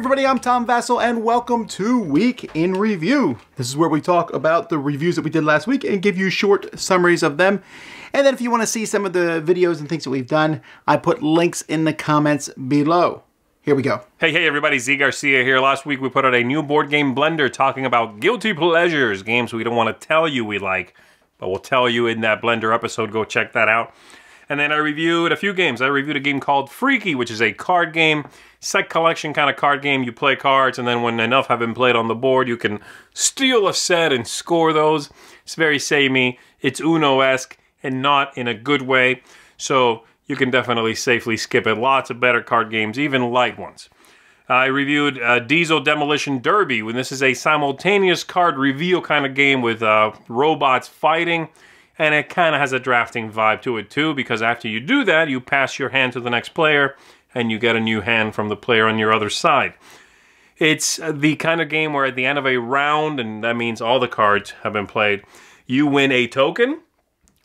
everybody, I'm Tom Vasel and welcome to Week in Review. This is where we talk about the reviews that we did last week and give you short summaries of them. And then if you want to see some of the videos and things that we've done, I put links in the comments below. Here we go. Hey everybody, Z Garcia here. Last week we put out a new board game blender talking about guilty pleasures, games we don't want to tell you we like, but we'll tell you in that blender episode. Go check that out. And then I reviewed a few games. I reviewed a game called Freaky, which is a card game, set collection kind of card game. You play cards, and then when enough have been played on the board, you can steal a set and score those. It's very samey. It's Uno-esque, and not in a good way. So you can definitely safely skip it. Lots of better card games, even light ones. I reviewed Diesel Demolition Derby, when this is a simultaneous card reveal kind of game with robots fighting. And it kind of has a drafting vibe to it too, because after you do that, you pass your hand to the next player, and you get a new hand from the player on your other side. It's the kind of game where at the end of a round, and that means all the cards have been played, you win a token.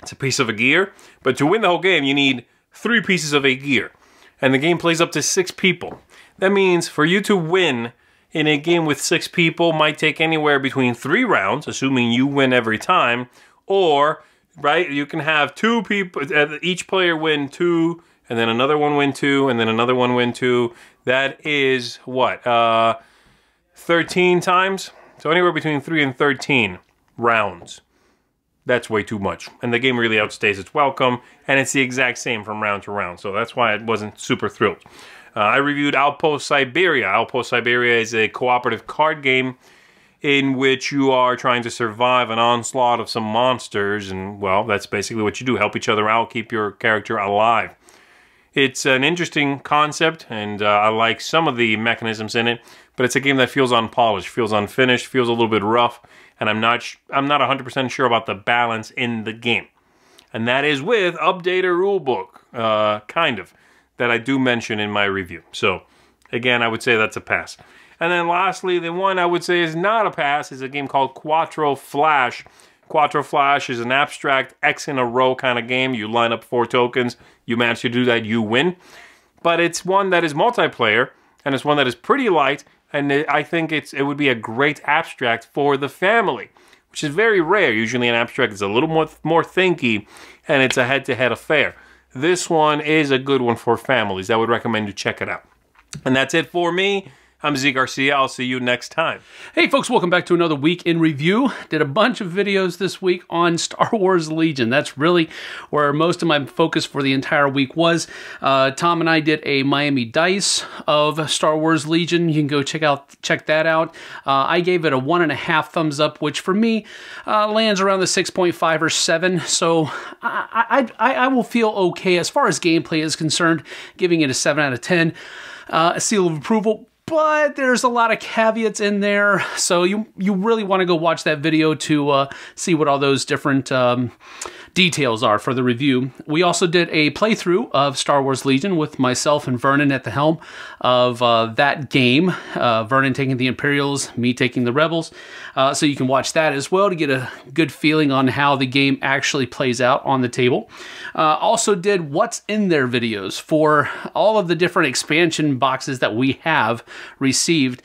It's a piece of a gear. But to win the whole game, you need 3 pieces of a gear. And the game plays up to 6 people. That means for you to win in a game with 6 people might take anywhere between 3 rounds, assuming you win every time, or... right, you can have 2 people, each player win 2, and then another one win 2, and then another one win 2. That is, what, 13 times? So anywhere between 3 and 13 rounds. That's way too much. And the game really outstays its welcome, and it's the exact same from round to round. So that's why I wasn't super thrilled. I reviewed Outpost Siberia. Outpost Siberia is a cooperative card game in which you are trying to survive an onslaught of some monsters, and, well, that's basically what you do. Help each other out, keep your character alive. It's an interesting concept, and I like some of the mechanisms in it, but it's a game that feels unpolished, feels unfinished, feels a little bit rough, and I'm not 100% sure about the balance in the game. And that is with updated rulebook, kind of, that I do mention in my review. So, again, I would say that's a pass. And then lastly, the one I would say is not a pass is a game called Quattro Flash. Quattro Flash is an abstract X in a row kind of game. You line up 4 tokens. You manage to do that, you win. But it's one that is multiplayer, and it's one that is pretty light, and I think it would be a great abstract for the family, which is very rare. Usually an abstract is a little more thinky, and it's a head-to-head affair. This one is a good one for families. I would recommend you check it out. And that's it for me. I'm Z Garcia. I'll see you next time. Hey folks, welcome back to another Week in Review. Did a bunch of videos this week on Star Wars Legion. That's really where most of my focus for the entire week was. Tom and I did a Miami Dice of Star Wars Legion. You can go check that out. I gave it a 1.5 thumbs up, which for me lands around the 6.5 or 7. So I will feel okay as far as gameplay is concerned, giving it a 7 out of 10. A seal of approval. But there's a lot of caveats in there, so you really want to go watch that video to see what all those different details are for the review. We also did a playthrough of Star Wars Legion with myself and Vernon at the helm of that game. Vernon taking the Imperials, me taking the Rebels. So you can watch that as well to get a good feeling on how the game actually plays out on the table. Also did What's in There videos for all of the different expansion boxes that we have received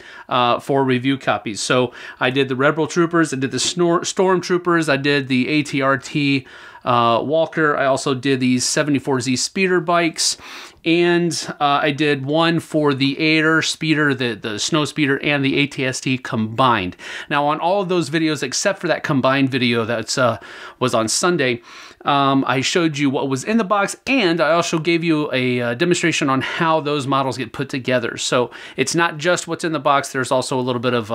for review copies. So I did the Rebel Troopers, I did the Stormtroopers, I did the ATRT Walker, I also did these 74Z speeder bikes, and I did one for the Air Speeder, the Snow Speeder, and the ATST combined. Now on all of those videos, except for that combined video that was on Sunday, I showed you what was in the box, and I also gave you a demonstration on how those models get put together. So it's not just what's in the box, there's also a little bit of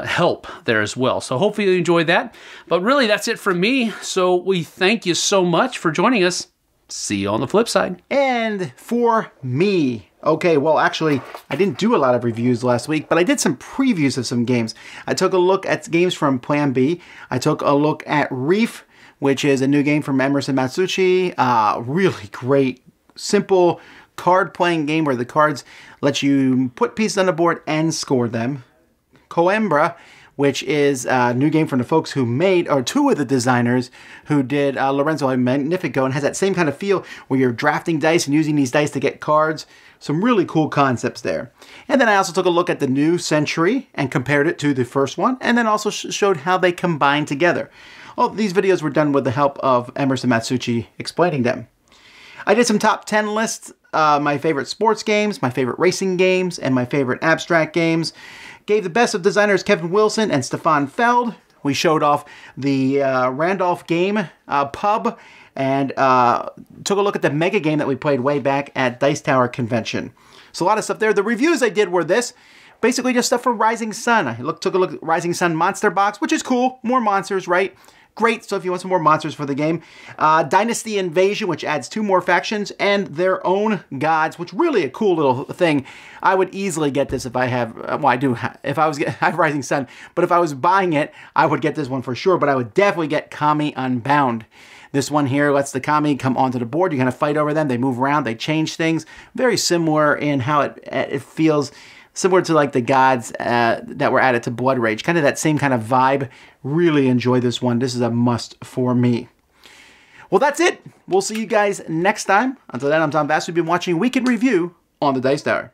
help there as well. So hopefully you enjoyed that. But really, that's it from me. So we thank you so much for joining us. See you on the flip side. And for me, okay, well, actually, I didn't do a lot of reviews last week, but I did some previews of some games. I took a look at games from Plan B. I took a look at Reef, which is a new game from Emerson Matsuuchi. Really great, simple card-playing game where the cards let you put pieces on the board and score them. Coimbra, which is a new game from the folks who made, or two of the designers who did Lorenzo Magnifico, and has that same kind of feel where you're drafting dice and using these dice to get cards. Some really cool concepts there. And then I also took a look at the new Century and compared it to the first one, and then also showed how they combine together. All these videos were done with the help of Emerson Matsuuchi explaining them. I did some top 10 lists, my favorite sports games, my favorite racing games, and my favorite abstract games. Gave the best of designers Kevin Wilson and Stefan Feld. We showed off the Randolph game pub and took a look at the mega game that we played way back at Dice Tower Convention. So a lot of stuff there. The reviews I did were this. Basically just stuff for Rising Sun. I took a look at Rising Sun Monster Box, which is cool. More monsters, right? Great, so if you want some more monsters for the game. Dynasty Invasion, which adds 2 more factions, and their own gods, which really a cool little thing. I would easily get this if I have, well, I do, if I was, I have Rising Sun, but if I was buying it, I would get this one for sure, but I would definitely get Kami Unbound. This one here lets the Kami come onto the board. You kind of fight over them. They move around. They change things. Very similar in how it feels. Similar to like the gods that were added to Blood Rage. Kind of that same kind of vibe. Really enjoy this one. This is a must for me. Well, that's it. We'll see you guys next time. Until then, I'm Tom Bass. We've been watching Week in Review on the Dice Tower.